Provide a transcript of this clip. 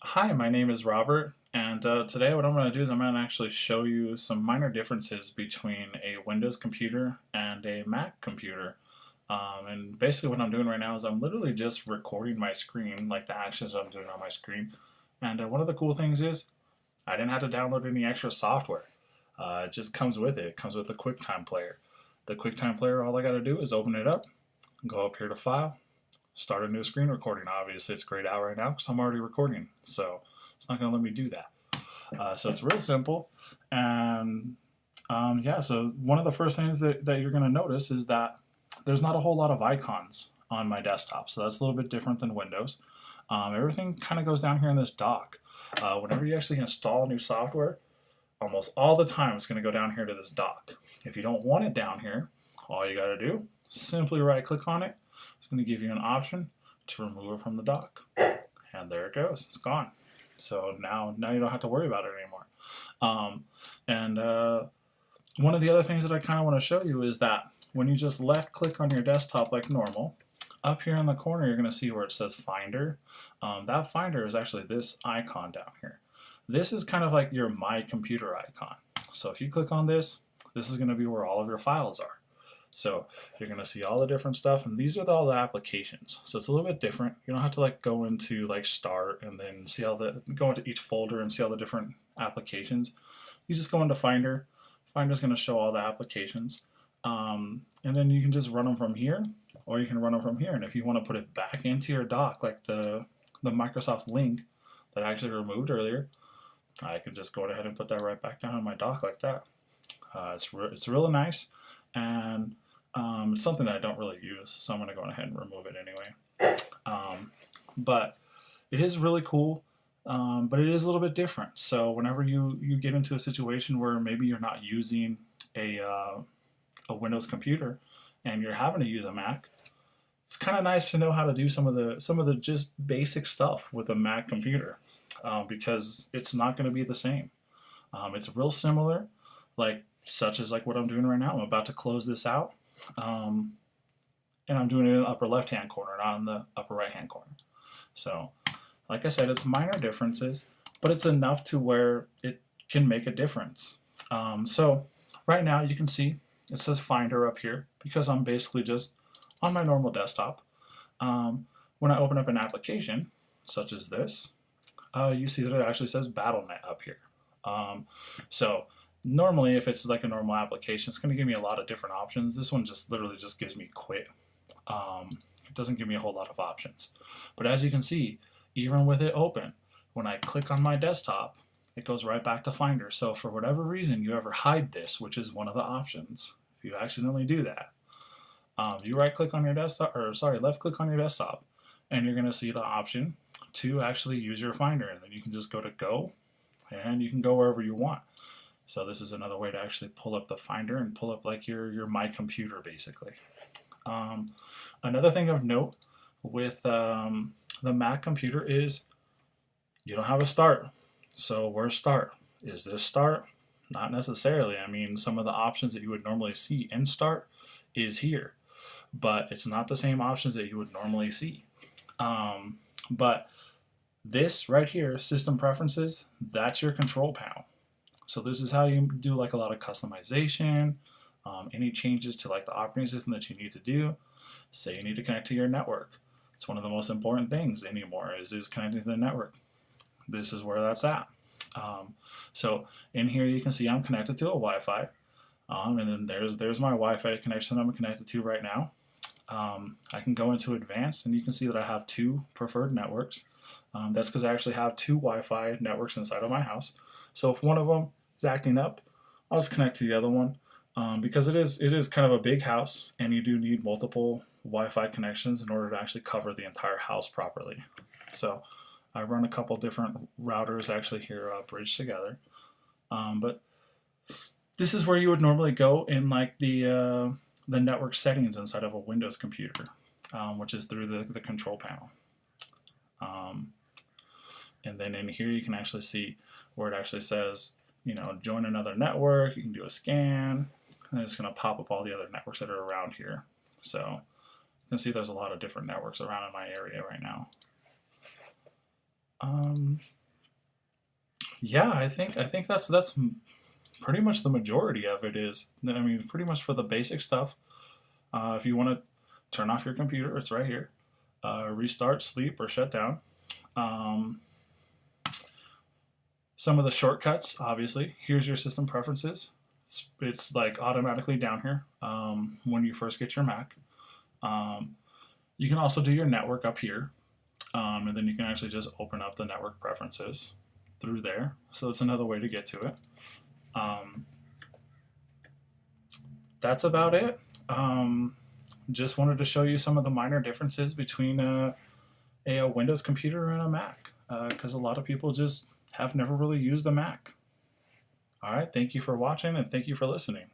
Hi, my name is Robert, and today what I'm going to do is I'm going to actually show you some minor differences between a Windows computer and a Mac computer. And basically what I'm doing right now is I'm literally just recording my screen, like the actions I'm doing on my screen. And one of the cool things is I didn't have to download any extra software. It just comes with it. It comes with the QuickTime Player. The QuickTime Player, all I got to do is open it up, go up here to File, start a new screen recording. Obviously, it's grayed out right now because I'm already recording, so it's not going to let me do that. So it's real simple, and yeah. So one of the first things that you're going to notice is that there's not a whole lot of icons on my desktop, so that's a little bit different than Windows. Everything kind of goes down here in this dock. Whenever you actually install new software, almost all the time it's going to go down here to this dock. If you don't want it down here, all you got to do, simply right click on it. It's going to give you an option to remove it from the dock. And there it goes. It's gone. So now you don't have to worry about it anymore. And one of the other things that I kind of want to show you is that when you just left click on your desktop like normal, up here in the corner you're going to see where it says Finder. That Finder is actually this icon down here. This is kind of like your My Computer icon. So if you click on this, this is going to be where all of your files are. So you're going to see all the different stuff, and these are all the applications. So it's a little bit different. You don't have to like go into like Start and then see all the go into each folder and see all the different applications. You just go into Finder. Finder's going to show all the applications, and then you can just run them from here, or you can run them from here. And if you want to put it back into your dock, like the Microsoft link that I actually removed earlier, I can just go ahead and put that right back down on my dock like that. It's really nice, and it's something that I don't really use, so I'm going to go ahead and remove it anyway. But it is really cool, but it is a little bit different. So whenever you get into a situation where maybe you're not using a Windows computer and you're having to use a Mac, it's kind of nice to know how to do some of the just basic stuff with a Mac computer, because it's not going to be the same. It's real similar, like such as like what I'm doing right now. I'm about to close this out, um, and I'm doing it in the upper left hand corner, not in the upper right hand corner. So, like I said, it's minor differences, but it's enough to where it can make a difference. So, right now you can see it says Finder up here because I'm basically just on my normal desktop. When I open up an application, such as this, you see that it actually says BattleNet up here. So normally, if it's like a normal application, it's going to give me a lot of different options. This one just literally just gives me quit. It doesn't give me a whole lot of options. But as you can see, even with it open, when I click on my desktop, it goes right back to Finder. So for whatever reason you ever hide this, which is one of the options, if you accidentally do that, you right click on your desktop, or sorry, left click on your desktop, and you're going to see the option to actually use your Finder. And then you can just go to Go, and you can go wherever you want. So this is another way to actually pull up the Finder and pull up like your My Computer basically. Another thing of note with the Mac computer is you don't have a start. So where's start? Is this start? Not necessarily. I mean, some of the options that you would normally see in start is here, but it's not the same options that you would normally see. But this right here, system preferences, that's your control panel. So this is how you do like a lot of customization, any changes to like the operating system that you need to do. Say you need to connect to your network. It's one of the most important things anymore is connecting to the network. This is where that's at. So in here you can see I'm connected to a Wi-Fi, and then there's my Wi-Fi connection I'm connected to right now. I can go into advanced, and you can see that I have two preferred networks. That's because I actually have two Wi-Fi networks inside of my house. So if one of them is acting up, I'll just connect to the other one, because it is kind of a big house, and you do need multiple Wi-Fi connections in order to actually cover the entire house properly. So I run a couple different routers actually here bridged together, but this is where you would normally go in like the network settings inside of a Windows computer, which is through the control panel. And then in here you can actually see where it actually says, join another network. You can do a scan, and it's going to pop up all the other networks that are around here. So you can see there's a lot of different networks around in my area right now. Um, yeah, I think that's pretty much the majority of it is. I mean, pretty much for the basic stuff. If you want to turn off your computer, it's right here. Restart, sleep, or shut down. Um, some of the shortcuts, obviously. Here's your system preferences. It's like automatically down here when you first get your Mac. Um, you can also do your network up here, and then you can actually just open up the network preferences through there. So that's another way to get to it. Um, that's about it. Just wanted to show you some of the minor differences between a Windows computer and a Mac, because a lot of people just have never really used a Mac. All right, thank you for watching and thank you for listening.